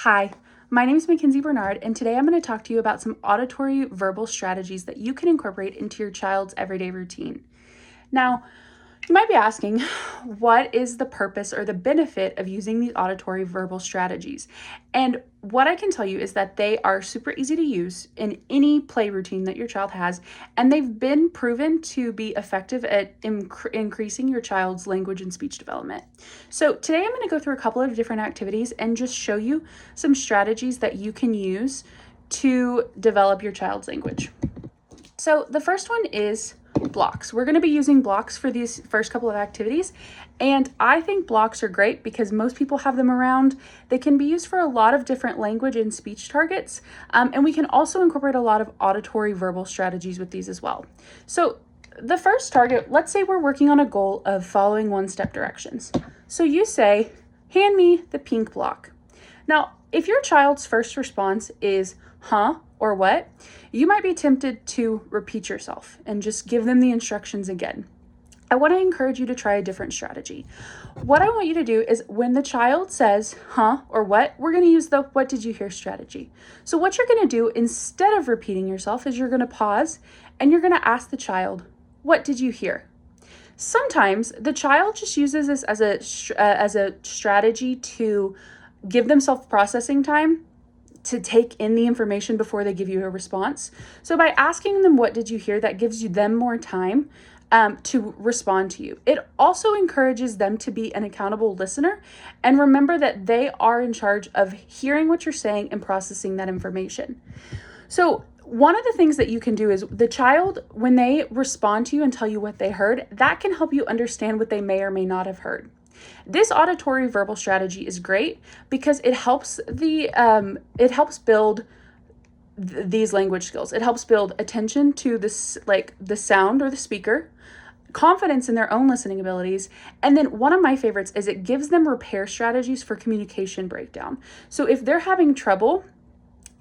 Hi, my name is Mackenzie Bernard, and today I'm going to talk to you about some auditory verbal strategies that you can incorporate into your child's everyday routine. Now, you might be asking, what is the purpose or the benefit of using these auditory verbal strategies? And what I can tell you is that they are super easy to use in any play routine that your child has, and they've been proven to be effective at increasing your child's language and speech development. So today I'm going to go through a couple of different activities and just show you some strategies that you can use to develop your child's language. So the first one is blocks. We're going to be using blocks for these first couple of activities, and I think blocks are great because most people have them around. They can be used for a lot of different language and speech targets, and we can also incorporate a lot of auditory verbal strategies with these as well. So the first target, let's say we're working on a goal of following one-step directions. So you say, hand me the pink block. Now, if your child's first response is, huh, or what, you might be tempted to repeat yourself and just give them the instructions again. I want to encourage you to try a different strategy. What I want you to do is when the child says, huh, or what, we're going to use the what did you hear strategy. So what you're going to do instead of repeating yourself is you're going to pause and you're going to ask the child, what did you hear? Sometimes the child just uses this as a strategy to give themselves processing time to take in the information before they give you a response. So by asking them, what did you hear? That gives you them more time to respond to you. It also encourages them to be an accountable listener and remember that they are in charge of hearing what you're saying and processing that information. So one of the things that you can do is the child, when they respond to you and tell you what they heard, that can help you understand what they may or may not have heard. This auditory verbal strategy is great because it helps build these language skills. It helps build attention to this, like the sound or the speaker, confidence in their own listening abilities, and then one of my favorites is it gives them repair strategies for communication breakdown. So if they're having trouble,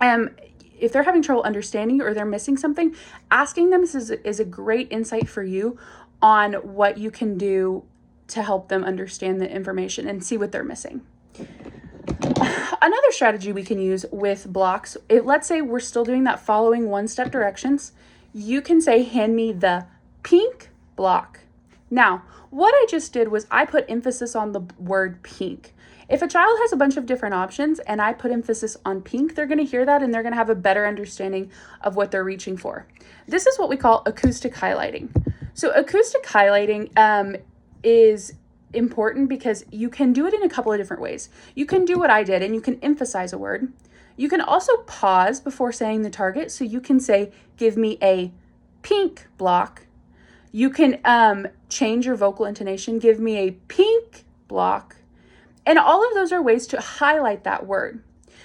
understanding you or they're missing something, asking them is a great insight for you on what you can do to help them understand the information and see what they're missing. Another strategy we can use with blocks, let's say we're still doing that following one-step directions, you can say, hand me the pink block. Now, what I just did was I put emphasis on the word pink. If a child has a bunch of different options and I put emphasis on pink, they're going to hear that and they're going to have a better understanding of what they're reaching for. This is what we call acoustic highlighting. So acoustic highlighting is important because you can do it in a couple of different ways. You can do what I did and you can emphasize a word. You can also pause before saying the target. So you can say, give me a pink block. You can change your vocal intonation, give me a pink block. And all of those are ways to highlight that word.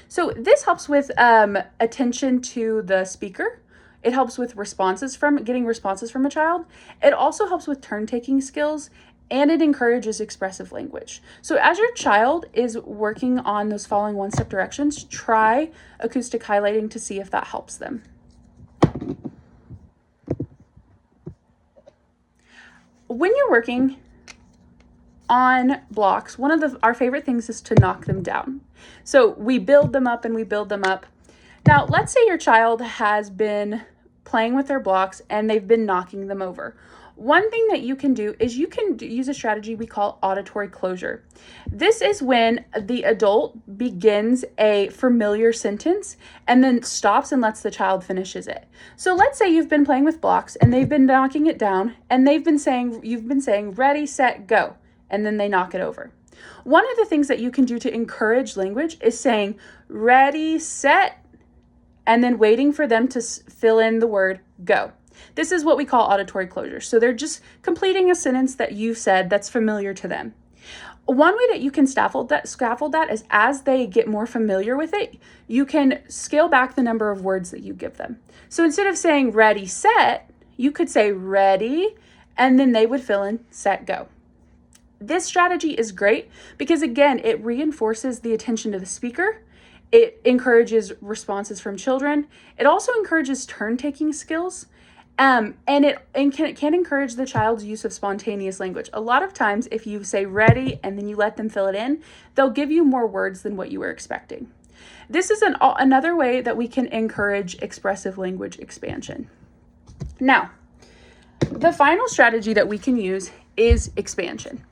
So this helps with attention to the speaker. It helps with getting responses from a child. It also helps with turn-taking skills, and it encourages expressive language. So as your child is working on those following one-step directions, try acoustic highlighting to see if that helps them. When you're working on blocks, one of our favorite things is to knock them down. So we build them up and we build them up. Now, let's say your child has been playing with their blocks and they've been knocking them over. One thing that you can do is you can use a strategy we call auditory closure. This is when the adult begins a familiar sentence and then stops and lets the child finishes it. So let's say you've been playing with blocks and they've been knocking it down and you've been saying ready, set, go, and then they knock it over. One of the things that you can do to encourage language is saying ready, set, and then waiting for them to fill in the word go. This is what we call auditory closure. So they're just completing a sentence that you've said that's familiar to them. One way that you can scaffold that is as they get more familiar with it, you can scale back the number of words that you give them. So instead of saying ready, set, you could say ready, and then they would fill in set, go. This strategy is great because, again, it reinforces the attention to the speaker. It encourages responses from children. It also encourages turn-taking skills. And it can encourage the child's use of spontaneous language. A lot of times, if you say ready and then you let them fill it in, they'll give you more words than what you were expecting. This is another way that we can encourage expressive language expansion. Now, the final strategy that we can use is expansion.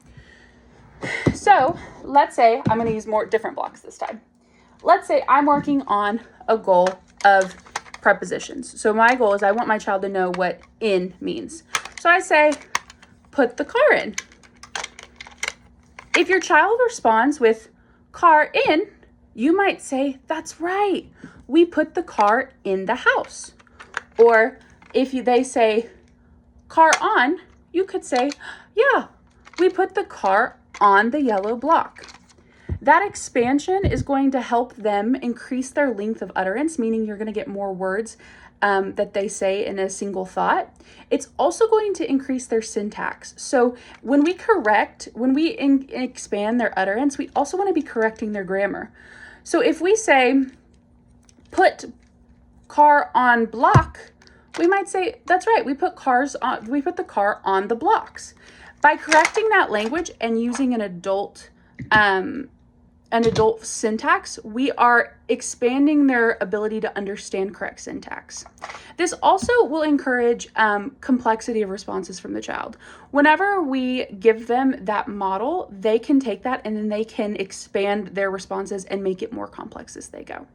So let's say I'm going to use different blocks this time. Let's say I'm working on a goal of prepositions. So my goal is I want my child to know what in means. So I say, put the car in. If your child responds with car in, you might say, that's right, we put the car in the house. Or if they say car on, you could say, yeah, we put the car on the yellow block. That expansion is going to help them increase their length of utterance, meaning you're going to get more words that they say in a single thought. It's also going to increase their syntax. So when we expand their utterance, we also want to be correcting their grammar. So if we say, put car on block, we might say, that's right, we put the car on the blocks. By correcting that language and using an adult syntax, we are expanding their ability to understand correct syntax. This also will encourage complexity of responses from the child. Whenever we give them that model, they can take that and then they can expand their responses and make it more complex as they go.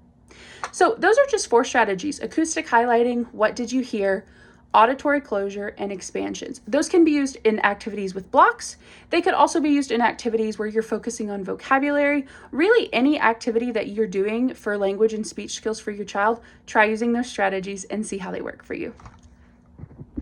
So those are just 4 strategies: acoustic highlighting, what did you hear, auditory closure, and expansions. Those can be used in activities with blocks. They could also be used in activities where you're focusing on vocabulary. Really, any activity that you're doing for language and speech skills for your child, try using those strategies and see how they work for you.